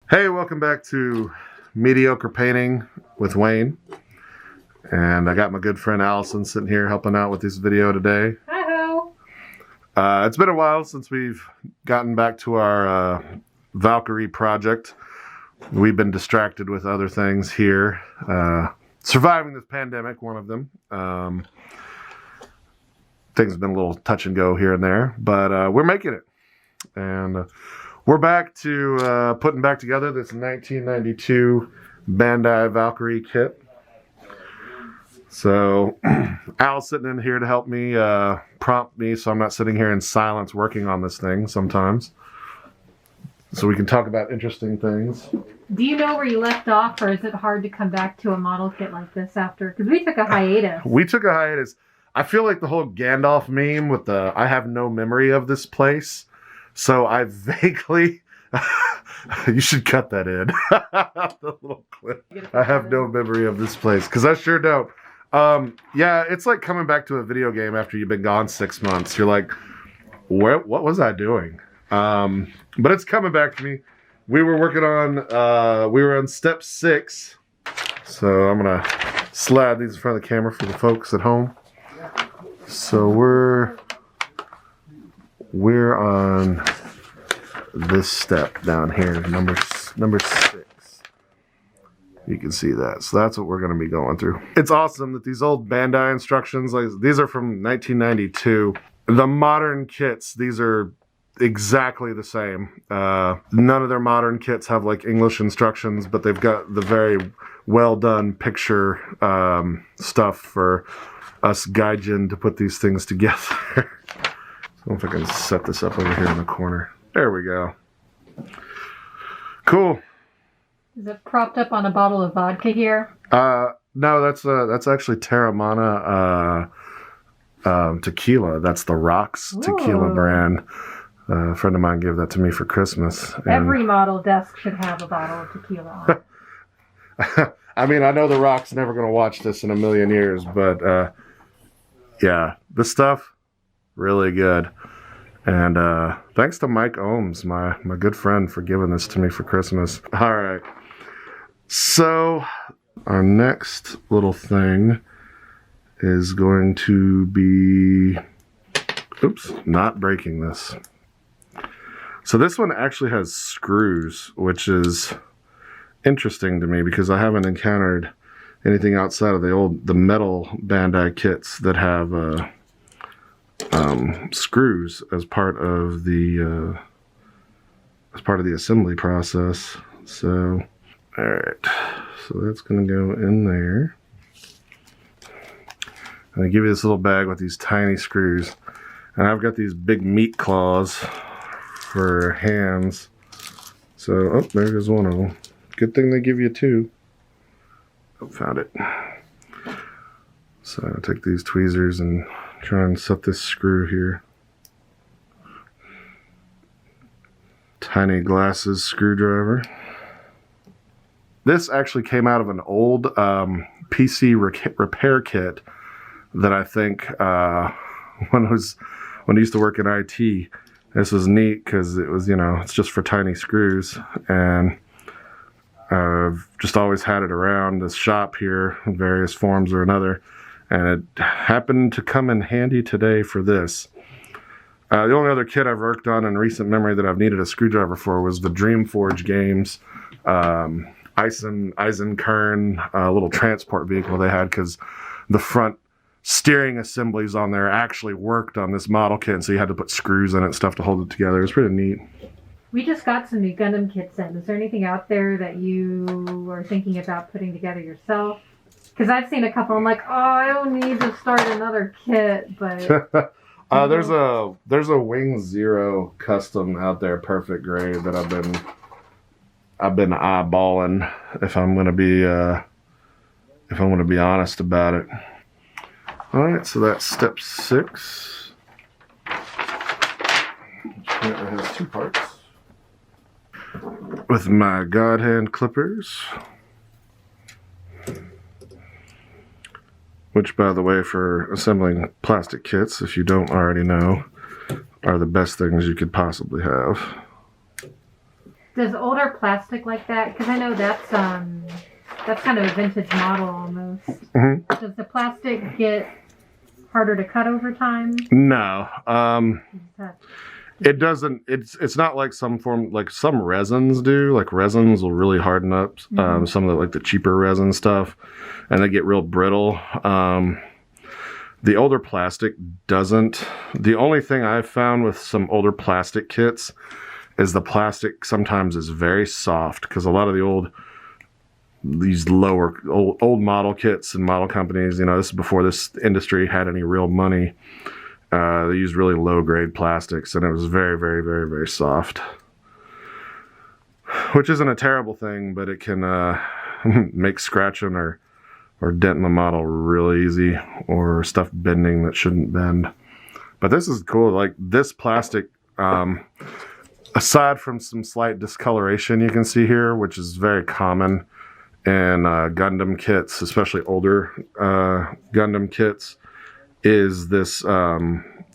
Hey, welcome back to Mediocre Painting with Wayne. And I got my good friend Allison sitting here helping out with this video today. Hi-ho! It's been a while since we've gotten back to our Valkyrie project. We've been distracted with other things here. Surviving this pandemic, one of them. Things have been a little touch and go here and there, but we're making it. And we're back to putting back together this 1992 Bandai Valkyrie kit. So Al's sitting in here to help me, prompt me, so I'm not sitting here in silence working on this thing sometimes. So we can talk about interesting things. Do you know where you left off, or is it hard to come back to a model kit like this after? Because we took a hiatus. We took a hiatus. I feel like the whole Gandalf meme with the I have no memory of this place. So I vaguely, you should cut that in, the little clip. I have no memory of this place, because I sure don't. Yeah, it's like coming back to a video game after you've been gone 6 months. You're like, what was I doing? But it's coming back to me. We were working on, we were on step 6. So I'm going to slide these in front of the camera for the folks at home. So we're on this step down here, number 6. You can see that. So that's what we're going to be going through. It's awesome that these old Bandai instructions, like these are from 1992. The modern kits, these are exactly the same. None of their modern kits have like English instructions, but they've got the very well done picture stuff for us gaijin to put these things together. I don't know if I can set this up over here in the corner. There we go. Cool. Is it propped up on a bottle of vodka here? No, that's actually Terramana tequila. That's the Rocks tequila brand. A friend of mine gave that to me for Christmas. Every model desk should have a bottle of tequila on. I mean, I know the Rock's never going to watch this in a million years, but yeah, this stuff, really good. And thanks to Mike Ohms, my good friend, for giving this to me for Christmas. All right. So our next little thing is going to be, oops, not breaking this. So this one actually has screws, which is interesting to me because I haven't encountered anything outside of the metal Bandai kits that have screws as part of the assembly process. So, all right, so that's gonna go in there. And I give you this little bag with these tiny screws, and I've got these big meat claws for hands. So, oh, there goes one of them. Good thing they give you 2. Oh, found it. So I'll take these tweezers and try and set this screw here. Tiny glasses screwdriver. This actually came out of an old PC repair kit that I think when I used to work in IT, this was neat because it was, it's just for tiny screws, and I've just always had it around this shop here in various forms or another, and it happened to come in handy today for this. The only other kit I've worked on in recent memory that I've needed a screwdriver for was the HardKnoxGames Eisenkern little transport vehicle they had, because the front steering assemblies on there actually worked on this model kit, so you had to put screws in it and stuff to hold it together. It was pretty neat. We just got some new Gundam kits in. Is there anything out there that you are thinking about putting together yourself? Because I've seen a couple. I'm like, oh, I don't need to start another kit, but there's a Wing Zero custom out there, perfect grade, that I've been eyeballing. If I'm gonna be honest about it. All right, so that's step 6. Which has 2 parts. With my God hand clippers, which, by the way, for assembling plastic kits, if you don't already know, are the best things you could possibly have. Does older plastic like that? Because I know that's kind of a vintage model almost. Mm-hmm. Does the plastic get harder to cut over time? No. It doesn't. It's not like some resins do. Like resins will really harden up. Some of the cheaper resin stuff, and they get real brittle. The older plastic doesn't. The only thing I've found with some older plastic kits is the plastic sometimes is very soft, because a lot of these lower old model kits and model companies, this is before this industry had any real money. They used really low grade plastics, and it was very, very, very, very soft, which isn't a terrible thing, but it can make scratching or denting the model really easy, or stuff bending that shouldn't bend. But this is cool. Like this plastic, aside from some slight discoloration you can see here, which is very common in Gundam kits, especially older Gundam kits, is this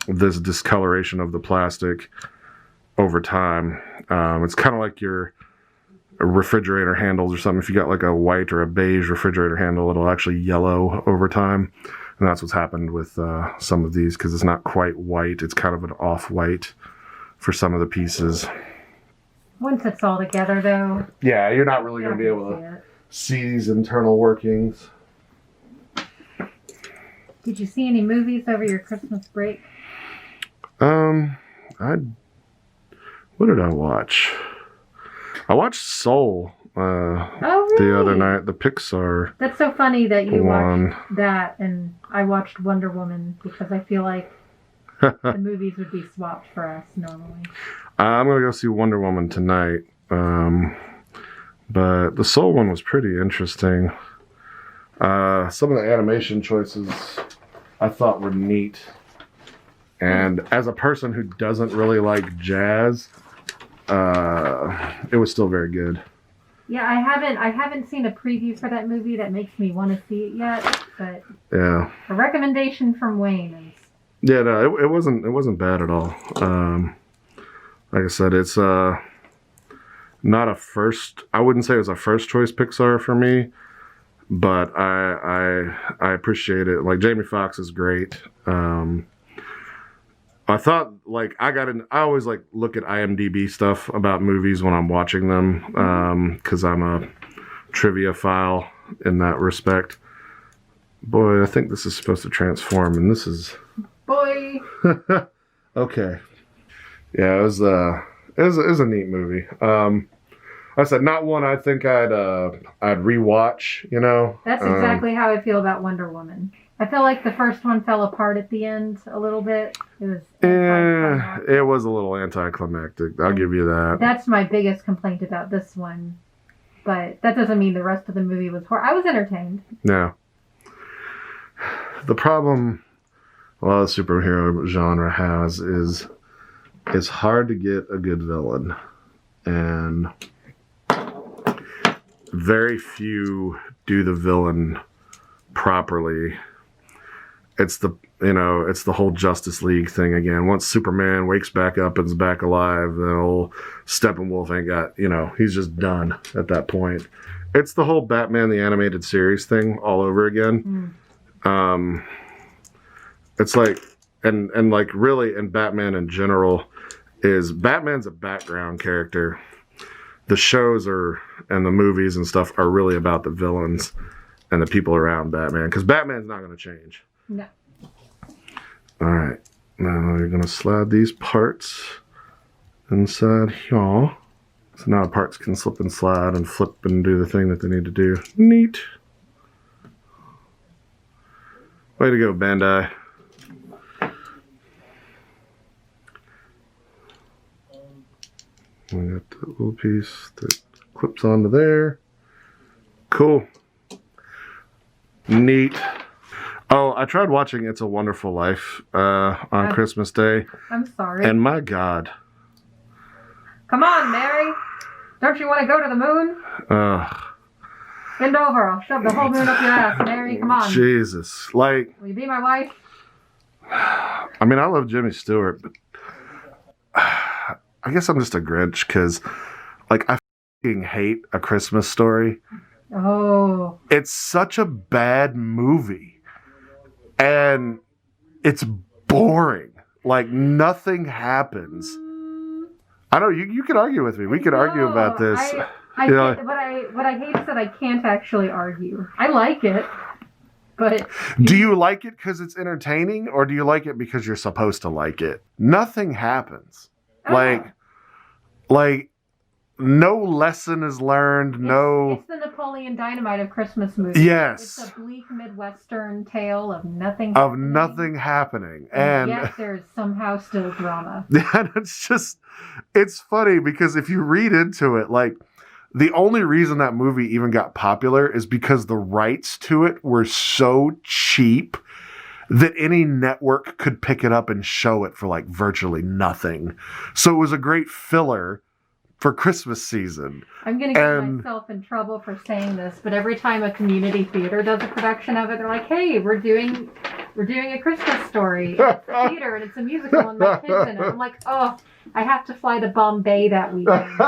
this discoloration of the plastic over time. It's kind of like your refrigerator handles or something. If you got like a white or a beige refrigerator handle, it'll actually yellow over time. And that's what's happened with some of these, because it's not quite white. It's kind of an off-white for some of the pieces. Once it's all together, though. Yeah, you're not really going to be able to see these internal workings. Did you see any movies over your Christmas break? What did I watch? I watched Soul really? the other night, the Pixar. That's so funny that you watched that and I watched Wonder Woman, because I feel like the movies would be swapped for us normally. I'm going to go see Wonder Woman tonight. But the Soul one was pretty interesting. Some of the animation choices I thought were neat. And as a person who doesn't really like jazz, it was still very good. Yeah, I haven't seen a preview for that movie that makes me want to see it yet. But yeah, a recommendation from Wayne is. Yeah, no, it wasn't bad at all. Like I said, it's not a first. I wouldn't say it was a first choice Pixar for me, but I appreciate it. Like Jamie Foxx is great. I thought I always look at IMDb stuff about movies when I'm watching them, because I'm a trivia file in that respect. Boy, I think this is supposed to transform, and this is. Boy. Okay. Yeah, it was a neat movie. I said not one I think I'd rewatch. That's exactly how I feel about Wonder Woman. I feel like the first one fell apart at the end a little bit. It was. It was a little anticlimactic. I'll give you that. That's my biggest complaint about this one, but that doesn't mean the rest of the movie was horrible. I was entertained. Yeah. The problem a lot of the superhero genre has is it's hard to get a good villain, and very few do the villain properly. It's the whole Justice League thing again. Once Superman wakes back up and is back alive, then old Steppenwolf ain't got, he's just done at that point. It's the whole Batman the Animated Series thing all over again. It's like, and like really in Batman in general, is Batman's a background character. The shows and the movies and stuff are really about the villains and the people around Batman, because Batman's not going to change. No. All right. Now you're going to slide these parts inside here. So now parts can slip and slide and flip and do the thing that they need to do. Neat. Way to go, Bandai. We got the little piece that clips onto there. Cool. Neat. Oh, I tried watching It's a Wonderful Life on Christmas Day. I'm sorry. And my God. Come on, Mary. Don't you want to go to the moon? Bend over. I'll shove the whole moon up your ass, Mary. Come on. Jesus. Will you be my wife? I mean, I love Jimmy Stewart, but I guess I'm just a Grinch, because I fucking hate A Christmas Story. Oh. It's such a bad movie. And it's boring. Like, nothing happens. I know, you could argue with me. We could argue about this. What I hate is that I can't actually argue. I like it, but... Do you like it because it's entertaining, or do you like it because you're supposed to like it? Nothing happens. Like, no lesson is learned, It's the Napoleon Dynamite of Christmas movies. Yes. It's a bleak Midwestern tale of nothing happening. And yet there's somehow still drama. And it's funny because if you read into it, like, the only reason that movie even got popular is because the rights to it were so cheap that any network could pick it up and show it for like virtually nothing. So it was a great filler for Christmas season. I'm going to get myself in trouble for saying this, but every time a community theater does a production of it, they're like, hey, we're doing a Christmas Story. It's a theater and it's a musical and my kids in it. I'm like, oh, I have to fly to Bombay that weekend.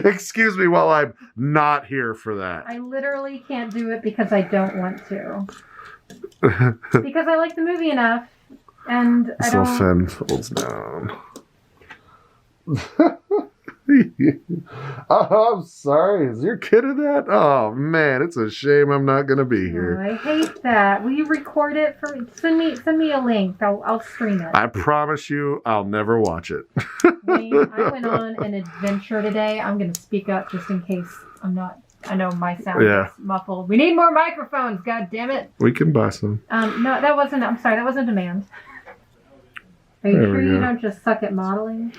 Excuse me while I'm not here for that. I literally can't do it because I don't want to. Because I like the movie enough, and I don't... So Finn folds down. Oh, I'm sorry. Is your kid in that? Oh man, it's a shame I'm not gonna be here. Oh, I hate that. Will you record it for me? Send me a link. I'll stream it. I promise you, I'll never watch it. Wayne, I went on an adventure today. I'm gonna speak up just in case I'm not. I know my sound is muffled. We need more microphones. God damn it. We can buy some. No, that wasn't. I'm sorry, that wasn't demand. Are you sure you don't just suck at modeling?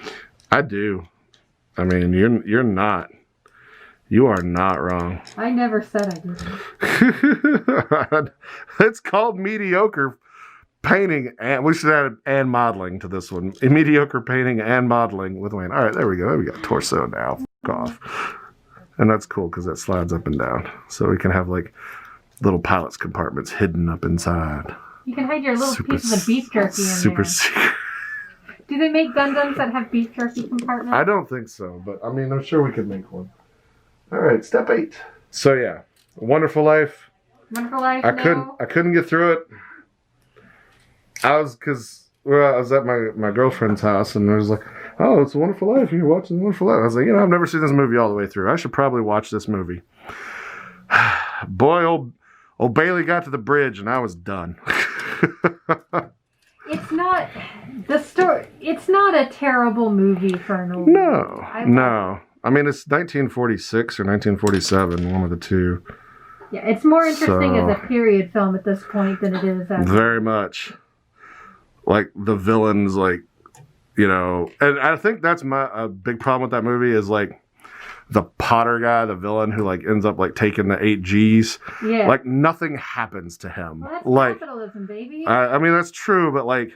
I do. I mean, you're not. You are not wrong. I never said I didn't. It's called mediocre painting, and we should add and modeling to this one. Mediocre painting and modeling with Wayne. All right, there we go. We got torso now. Fuck off. And that's cool because that slides up and down, so we can have like little pilot's compartments hidden up inside. You can hide your little pieces of beef jerky in super there. Secret. Do they make Gundams that have beef jerky compartments? I don't think so, but I mean, I'm sure we could make one. All right, step 8. So yeah, Wonderful Life. Wonderful Life. I couldn't get through it. I was at my girlfriend's house, and I was like, "Oh, it's a Wonderful Life. You're watching Wonderful Life." I was like, I've never seen this movie all the way through. I should probably watch this movie. Boy, old Bailey got to the bridge, and I was done. It's not the story. It's not a terrible movie for an old. No. I mean, it's 1946 or 1947, one of the two. Yeah, it's more interesting as a period film at this point than it is as... Very much. Like, the villains, like, and I think that's a big problem with that movie is, like, the Potter guy, the villain who, like, ends up, like, taking the 8 Gs. Yeah. Like, nothing happens to him. Well, that's like, capitalism, baby. I mean, that's true, but, like,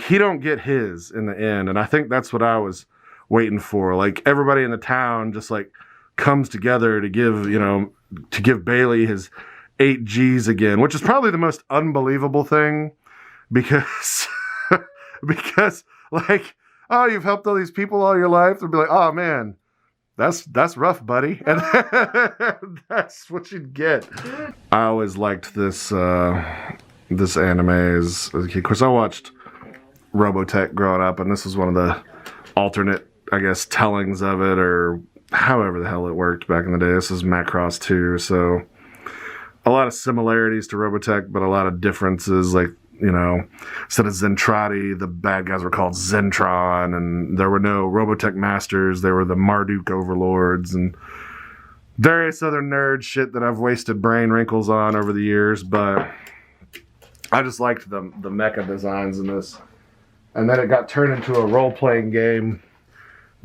he don't get his in the end, and I think that's what I was waiting for. Like, everybody in the town just, like, comes together to give Bailey his 8 Gs again, which is probably the most unbelievable thing because like, oh, you've helped all these people all your life. They'll be like, oh man, that's rough, buddy. And that's what you'd get. I always liked this anime as a kid. Of course, I watched Robotech growing up, and this was one of the alternate, I guess, tellings of it, or however the hell it worked back in the day. This is Macross 2, so a lot of similarities to Robotech, but a lot of differences. Like, instead of Zentradi, the bad guys were called Zentron, and there were no Robotech Masters. There were the Marduk Overlords, and various other nerd shit that I've wasted brain wrinkles on over the years, but I just liked the mecha designs in this. And then it got turned into a role-playing game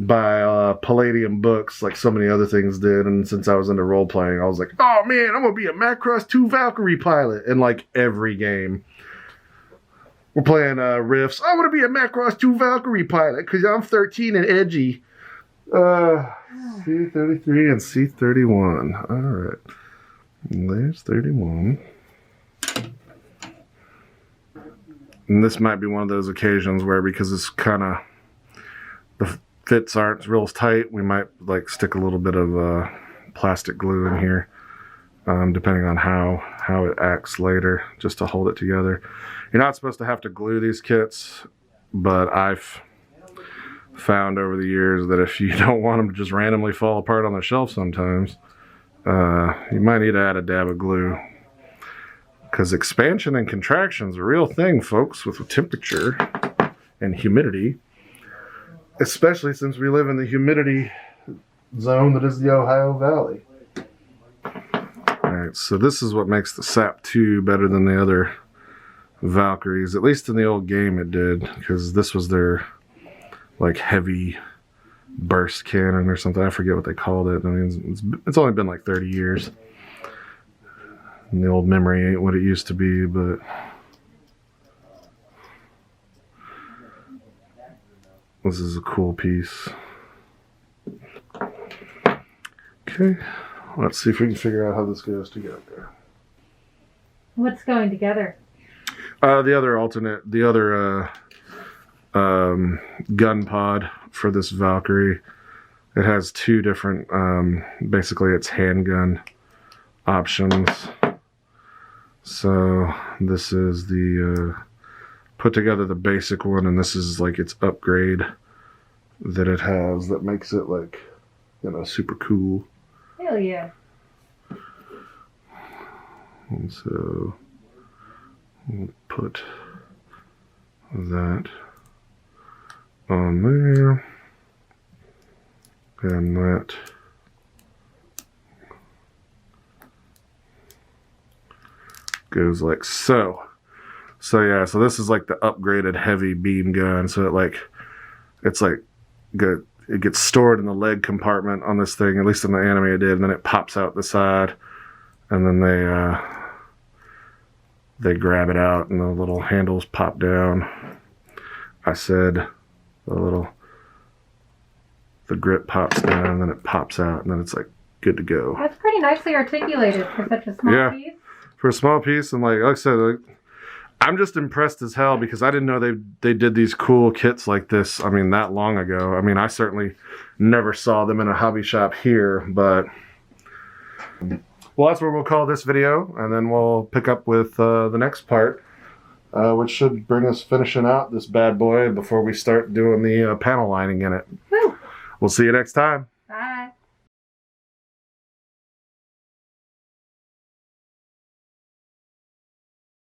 by Palladium Books, like so many other things did. And since I was into role-playing, I was like, oh man, I'm going to be a Macross 2 Valkyrie pilot in like every game. We're playing riffs. I want to be a Macross 2 Valkyrie pilot because I'm 13 and edgy. C33 and C31. All right. There's 31. And this might be one of those occasions where, because it's kind of fits aren't real tight, we might like stick a little bit of plastic glue in here, depending on how it acts later, just to hold it together. You're not supposed to have to glue these kits, but I've found over the years that if you don't want them to just randomly fall apart on the shelf sometimes, you might need to add a dab of glue. Because expansion and contraction is a real thing, folks, with temperature and humidity. Especially since we live in the humidity zone that is the Ohio Valley. Alright, so this is what makes the SAP 2 better than the other Valkyries. At least in the old game it did, because this was their like heavy burst cannon or something. I forget what they called it. I mean, it's only been like 30 years. And the old memory ain't what it used to be, but this is a cool piece. Okay, let's see if we can figure out how this goes together. What's going together? The other gun pod for this Valkyrie. It has two different, basically it's handgun options. So this is the put together the basic one, and this is like its upgrade that it has that makes it like, you know, super cool. Hell yeah. And so we'll put that on there, and that goes like so. So yeah, so this is like the upgraded heavy beam gun. So it's like good. It gets stored in the leg compartment on this thing, at least in the anime it did, and then it pops out the side, and then they grab it out, and the little handles pop down. I said the grip pops down, and then it pops out, and then it's like good to go. That's pretty nicely articulated for such a small piece. For a small piece, and like I said, I'm just impressed as hell because I didn't know they did these cool kits like this. I mean, that long ago. I mean, I certainly never saw them in a hobby shop here, but well, that's where we'll call this video, and then we'll pick up with the next part, which should bring us finishing out this bad boy before we start doing the panel lining in it. Woo. We'll see you next time.